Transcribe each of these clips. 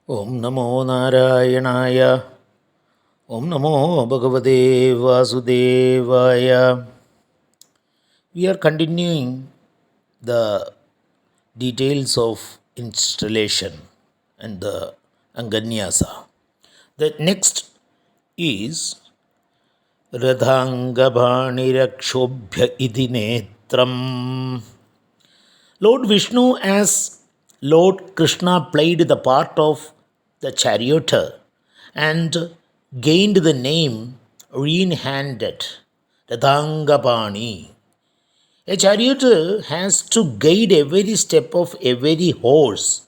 Om Namo Narayanaaya. Om Namo Bhagavate Vasudevaya. We are continuing the details of installation and the Anganyasa. The next is Radhangabhanirakshobhya idhi netram. Lord Vishnu, as Lord Krishna, played the part of the charioteer and gained the name Green-handed Radhangapani. A charioteer has to guide every step of every horse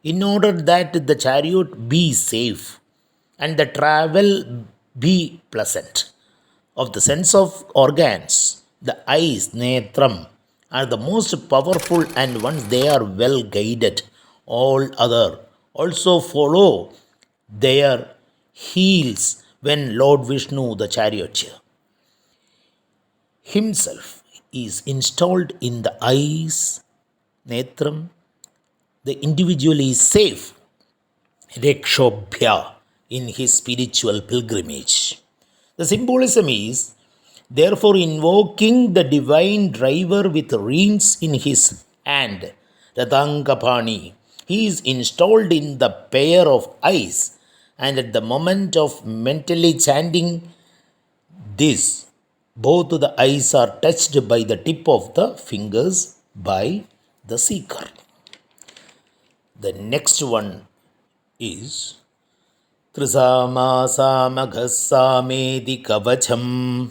in order that the chariot be safe and the travel be pleasant. Of the sense of organs, the eyes, netram, are the most powerful, and once they are well guided, all other also follow their heels when Lord Vishnu, the charioteer, himself is installed in the eyes, netram, the individual is safe, rekshobhya, in his spiritual pilgrimage. The symbolism is therefore invoking the divine driver with reins in his hand, Radhangapani. He is installed in the pair of eyes, and at the moment of mentally chanting this, both the eyes are touched by the tip of the fingers by the seeker. The next one is Trisama Samaghasamedi Kavacham.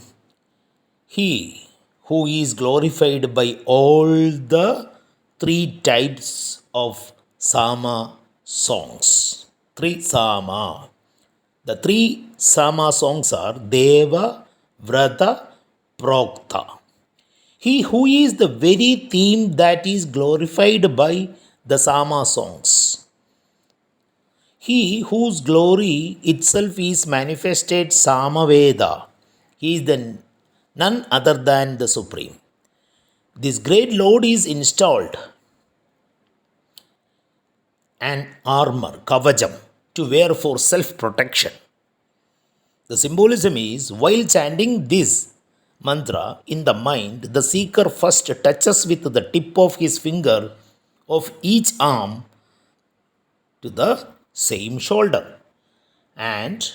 He who is glorified by all the three types of Sama songs. Three Sama. The three Sama songs are Deva, Vrata, Prokta. He who is the very theme that is glorified by the Sama songs. He whose glory itself is manifested Samaveda. He is the none other than the Supreme. This great Lord is installed an armor, kavajam, to wear for self protection. The symbolism is while chanting this mantra in the mind, the seeker first touches with the tip of his finger of each arm to the same shoulder and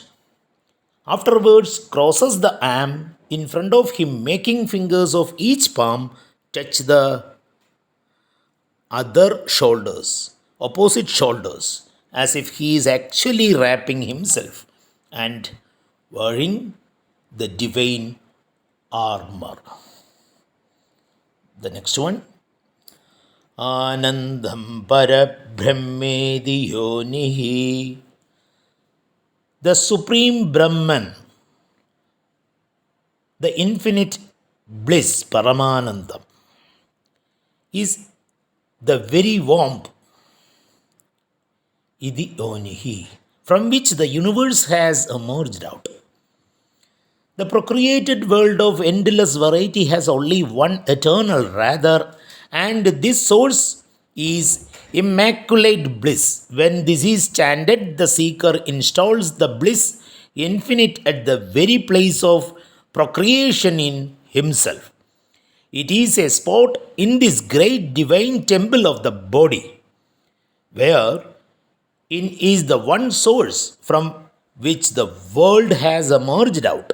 afterwards crosses the arm in front of him, making fingers of each palm touch the other shoulders, opposite shoulders, as if he is actually wrapping himself and wearing the divine armor. The next one. Anandam Parabrahmedi Yonihi. The Supreme Brahman, the infinite bliss, Paramanandam, is the very warmth, Idi Yonihi, from which the universe has emerged out. The procreated world of endless variety has only one eternal, rather, and this source is immaculate bliss. When this is chanted, the seeker installs the bliss infinite at the very place of procreation in himself. It is a spot in this great divine temple of the body, where in is the one source from which the world has emerged out,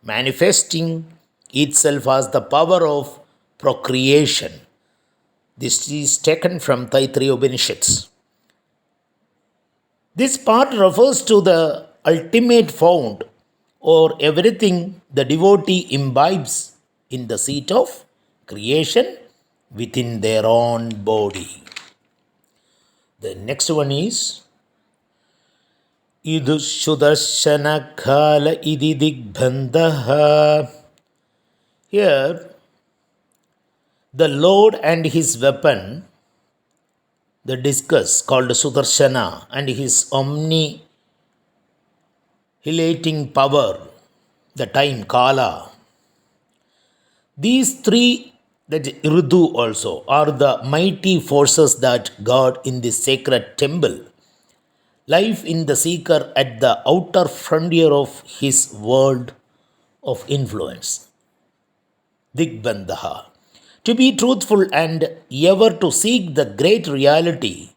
manifesting itself as the power of procreation. This is taken from Taittiriya Upanishads. This part refers to the ultimate fount or everything the devotee imbibes in the seat of creation within their own body. The next one is Idu Sudarshana Khala Idi Digbandha. Here, the Lord and his weapon, the discus called Sudarshana, and his omnihilating power, the time Kala. These three, that Irdu also, are the mighty forces that guard in this sacred temple, life in the seeker at the outer frontier of his world of influence. Digbandaha. To be truthful and ever to seek the great reality,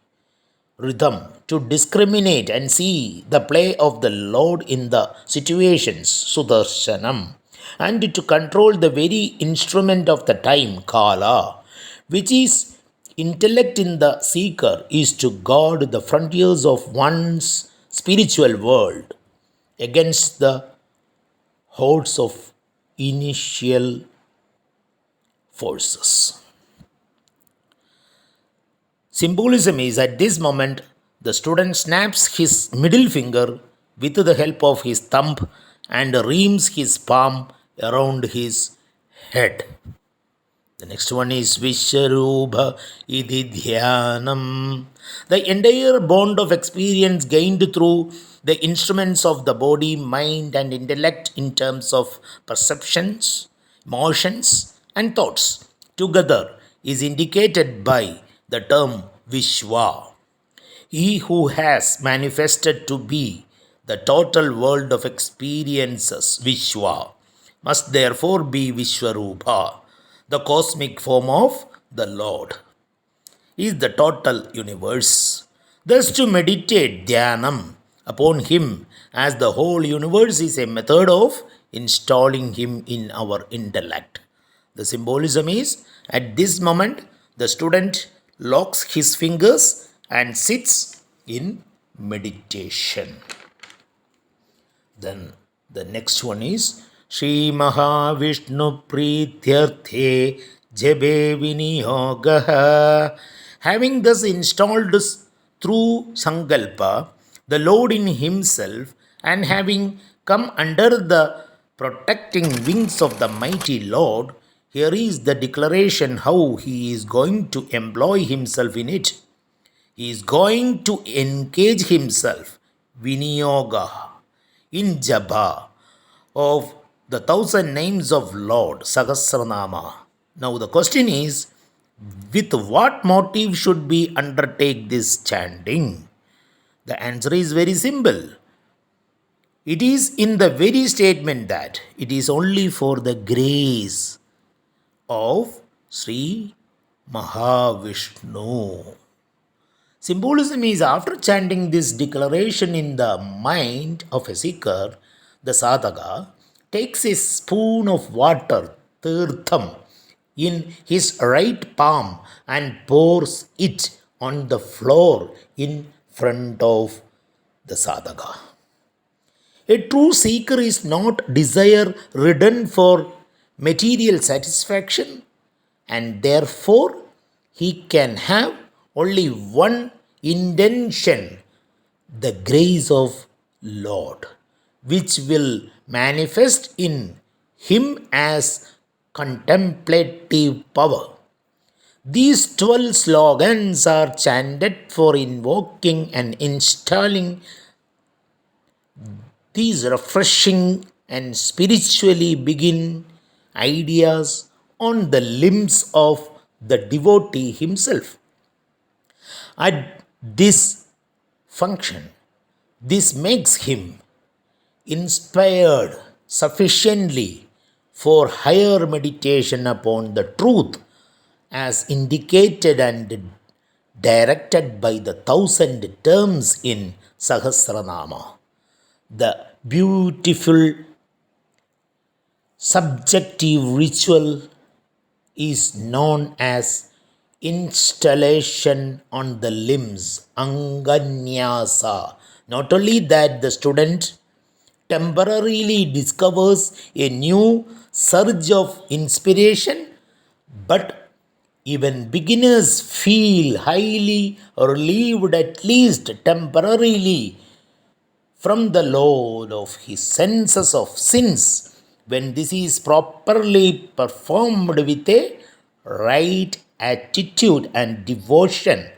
rhythm, to discriminate and see the play of the Lord in the situations, Sudarshanam, and to control the very instrument of the time, Kala, which is intellect in the seeker, is to guard the frontiers of one's spiritual world against the hordes of initial forces. Symbolism is at this moment the student snaps his middle finger with the help of his thumb and reams his palm around his head. The next one is Vishwarubha Idhi Dhyanam. The entire bond of experience gained through the instruments of the body, mind, and intellect in terms of perceptions, emotions, and thoughts together is indicated by the term Vishwa. He who has manifested to be the total world of experiences, Vishwa, must therefore be Vishwarupa, the cosmic form of the Lord, is the total universe. Thus, to meditate Dhyanam upon Him as the whole universe is a method of installing Him in our intellect. The symbolism is at this moment the student locks his fingers and sits in meditation. Then the next one is Shri Mahavishnu Prityarthe Jabe Viniyogaha. Having thus installed through Sankalpa the Lord in himself and having come under the protecting wings of the mighty Lord, here is the declaration how he is going to employ himself in it. He is going to engage himself, Viniyoga, in japa of the 1,000 names of Lord, Sahasranama. Now the question is, with what motive should we undertake this chanting? The answer is very simple. It is in the very statement that it is only for the grace of Sri Mahavishnu. Symbolism is after chanting this declaration in the mind of a seeker, the sadhaka takes a spoon of water, tirtham, in his right palm and pours it on the floor in front of the sadhaka. A true seeker is not desire ridden for material satisfaction, and therefore he can have only one intention, the grace of Lord, which will manifest in him as contemplative power. These 12 slogans are chanted for invoking and installing these refreshing and spiritually begin ideas on the limbs of the devotee himself. At this function, this makes him inspired sufficiently for higher meditation upon the truth as indicated and directed by the 1,000 terms in Sahasranama. The beautiful subjective ritual is known as installation on the limbs, Anganyasa. Not only that, the student temporarily discovers a new surge of inspiration, but even beginners feel highly relieved, at least temporarily, from the load of his senses of sins when this is properly performed with a right attitude and devotion.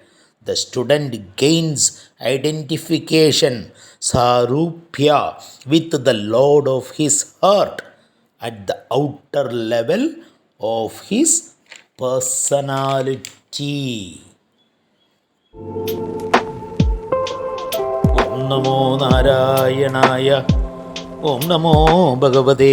The student gains identification, sarupya, with the Lord of his heart at the outer level of his personality. ഓം നമോ നാരായണായ. ഓം നമോ ഭഗവതേ